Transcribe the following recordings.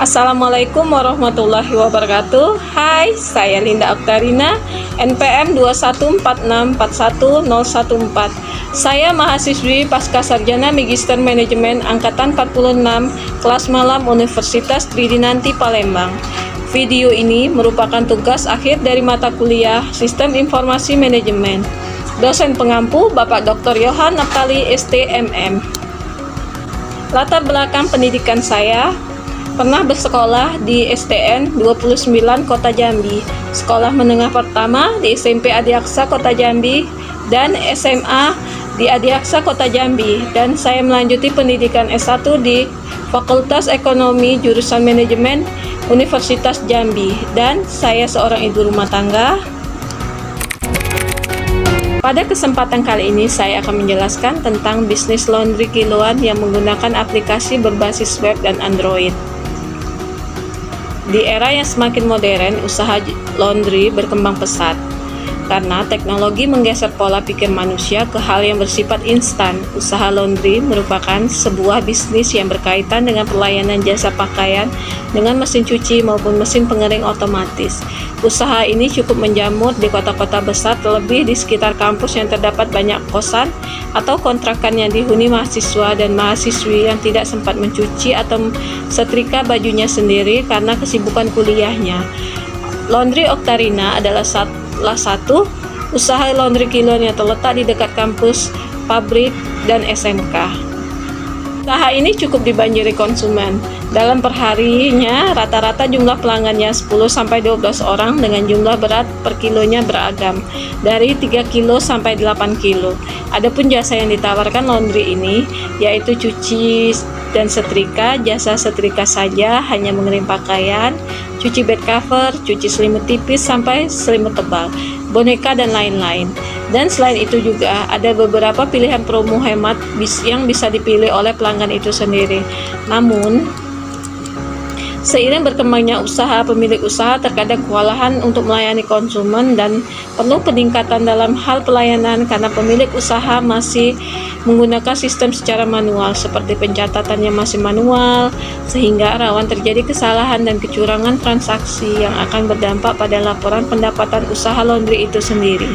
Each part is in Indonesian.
Assalamualaikum warahmatullahi wabarakatuh. Hai, saya Linda Oktarina, NPM 214641014. Saya mahasiswi Pasca Sarjana Magister Manajemen Angkatan 46 kelas malam Universitas Tridinanti Palembang. Video ini merupakan tugas akhir dari mata kuliah Sistem Informasi Manajemen. Dosen pengampu Bapak Dr. Yohan Naftali STMM. Latar belakang pendidikan saya: pernah bersekolah di STN 29 Kota Jambi, sekolah menengah pertama di SMP Adiaksa Kota Jambi, dan SMA di Adiaksa Kota Jambi, dan saya melanjuti pendidikan S1 di Fakultas Ekonomi jurusan Manajemen Universitas Jambi, dan saya seorang ibu rumah tangga. Pada kesempatan kali ini saya akan menjelaskan tentang bisnis laundry kiloan yang menggunakan aplikasi berbasis web dan Android. Di era yang semakin modern, usaha laundry berkembang pesat karena teknologi menggeser pola pikir manusia ke hal yang bersifat instan. Usaha laundry merupakan sebuah bisnis yang berkaitan dengan pelayanan jasa pakaian dengan mesin cuci maupun mesin pengering otomatis. Usaha ini cukup menjamur di kota-kota besar, terlebih di sekitar kampus yang terdapat banyak kosan atau kontrakan yang dihuni mahasiswa dan mahasiswi yang tidak sempat mencuci atau setrika bajunya sendiri karena kesibukan kuliahnya. Laundry Oktarina adalah salah satu usaha laundry kiloan yang terletak di dekat kampus, pabrik, dan SMK. Usaha ini cukup dibanjiri konsumen. Dalam perharinya, rata-rata jumlah pelanggannya 10-12 orang dengan jumlah berat per kilonya beragam, dari 3 kilo sampai 8 kilo. Adapun jasa yang ditawarkan laundry ini, yaitu cuci dan setrika. Jasa setrika saja hanya mengirim pakaian, cuci bed cover, cuci selimut tipis sampai selimut tebal, boneka, dan lain-lain. Dan selain itu juga ada beberapa pilihan promo hemat yang bisa dipilih oleh pelanggan itu sendiri. Namun, seiring berkembangnya usaha, pemilik usaha terkadang kewalahan untuk melayani konsumen dan perlu peningkatan dalam hal pelayanan karena pemilik usaha masih menggunakan sistem secara manual, seperti pencatatannya masih manual, sehingga rawan terjadi kesalahan dan kecurangan transaksi yang akan berdampak pada laporan pendapatan usaha laundry itu sendiri.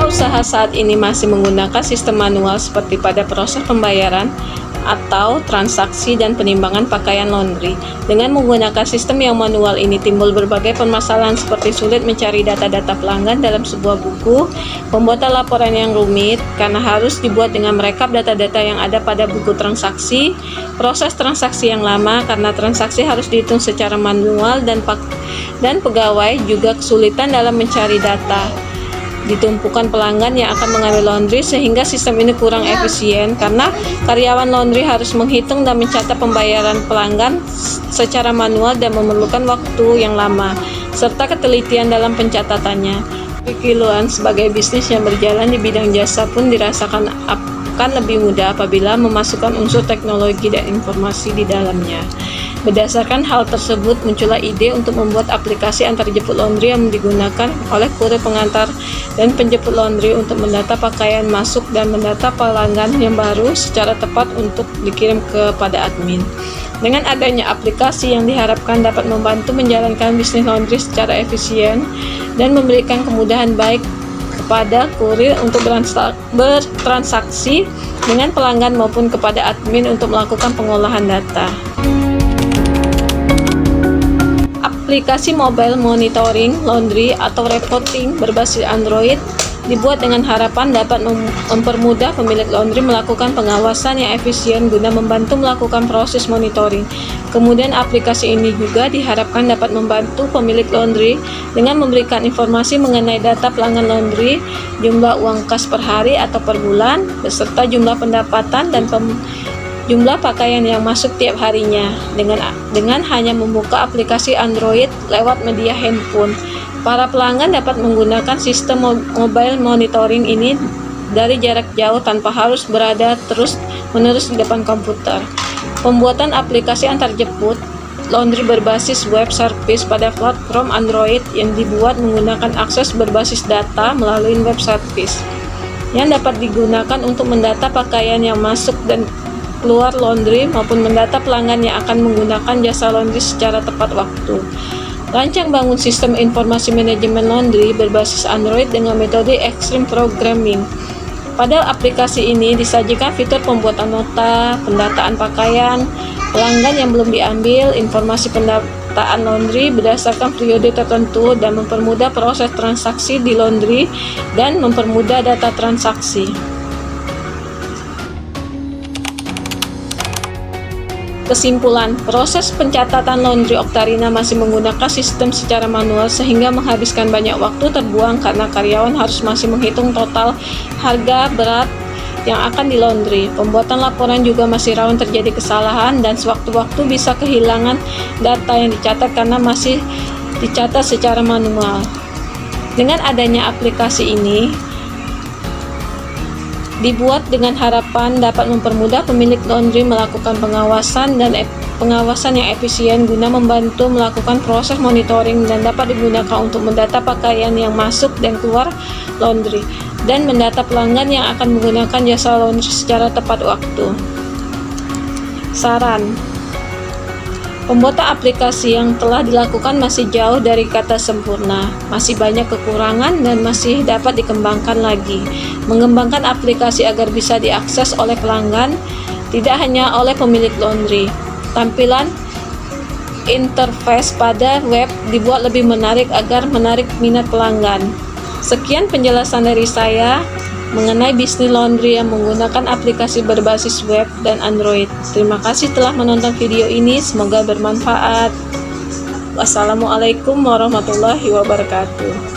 Usaha saat ini masih menggunakan sistem manual seperti pada proses pembayaran atau transaksi dan penimbangan pakaian laundry. Dengan menggunakan sistem yang manual ini timbul berbagai permasalahan seperti sulit mencari data-data pelanggan dalam sebuah buku, pembuatan laporan yang rumit karena harus dibuat dengan merekap data-data yang ada pada buku transaksi, proses transaksi yang lama karena transaksi harus dihitung secara manual, dan pegawai juga kesulitan dalam mencari data. Ditumpukan pelanggan yang akan mengambil laundry sehingga sistem ini kurang efisien karena karyawan laundry harus menghitung dan mencatat pembayaran pelanggan secara manual dan memerlukan waktu yang lama serta ketelitian dalam pencatatannya. Kiloan sebagai bisnis yang berjalan di bidang jasa pun dirasakan akan lebih mudah apabila memasukkan unsur teknologi dan informasi di dalamnya. Berdasarkan hal tersebut, muncullah ide untuk membuat aplikasi antar jemput laundry yang digunakan oleh kurir pengantar dan penjemput laundry untuk mendata pakaian masuk dan mendata pelanggan yang baru secara tepat untuk dikirim kepada admin. Dengan adanya aplikasi yang diharapkan dapat membantu menjalankan bisnis laundry secara efisien dan memberikan kemudahan baik kepada kurir untuk bertransaksi dengan pelanggan maupun kepada admin untuk melakukan pengolahan data. Aplikasi mobile monitoring laundry atau reporting berbasis Android dibuat dengan harapan dapat mempermudah pemilik laundry melakukan pengawasan yang efisien guna membantu melakukan proses monitoring. Kemudian aplikasi ini juga diharapkan dapat membantu pemilik laundry dengan memberikan informasi mengenai data pelanggan laundry, jumlah uang kas per hari atau per bulan, beserta jumlah pendapatan dan jumlah pakaian yang masuk tiap harinya. Dengan hanya membuka aplikasi Android lewat media handphone, para pelanggan dapat menggunakan sistem mobile monitoring ini dari jarak jauh tanpa harus berada terus-menerus di depan komputer. Pembuatan aplikasi antarjemput laundry berbasis web service pada platform Android yang dibuat menggunakan akses berbasis data melalui web service yang dapat digunakan untuk mendata pakaian yang masuk dan keluar laundry maupun mendata pelanggan yang akan menggunakan jasa laundry secara tepat waktu. Rancang bangun sistem informasi manajemen laundry berbasis Android dengan metode Extreme Programming. Pada aplikasi ini disajikan fitur pembuatan nota, pendataan pakaian, pelanggan yang belum diambil, informasi pendataan laundry berdasarkan periode tertentu, dan mempermudah proses transaksi di laundry dan mempermudah data transaksi. Kesimpulan, proses pencatatan laundry Oktarina masih menggunakan sistem secara manual sehingga menghabiskan banyak waktu terbuang karena karyawan harus masih menghitung total harga berat yang akan di laundry. Pembuatan laporan juga masih rawan terjadi kesalahan dan sewaktu-waktu bisa kehilangan data yang dicatat karena masih dicatat secara manual. Dengan adanya aplikasi ini dibuat dengan harapan dapat mempermudah pemilik laundry melakukan pengawasan yang efisien guna membantu melakukan proses monitoring dan dapat digunakan untuk mendata pakaian yang masuk dan keluar laundry dan mendata pelanggan yang akan menggunakan jasa laundry secara tepat waktu. Saran: pembuatan aplikasi yang telah dilakukan masih jauh dari kata sempurna, masih banyak kekurangan dan masih dapat dikembangkan lagi. Mengembangkan aplikasi agar bisa diakses oleh pelanggan, tidak hanya oleh pemilik laundry. Tampilan interface pada web dibuat lebih menarik agar menarik minat pelanggan. Sekian penjelasan dari saya mengenai bisnis laundry yang menggunakan aplikasi berbasis web dan Android. Terima kasih telah menonton video ini, semoga bermanfaat. Wassalamualaikum warahmatullahi wabarakatuh.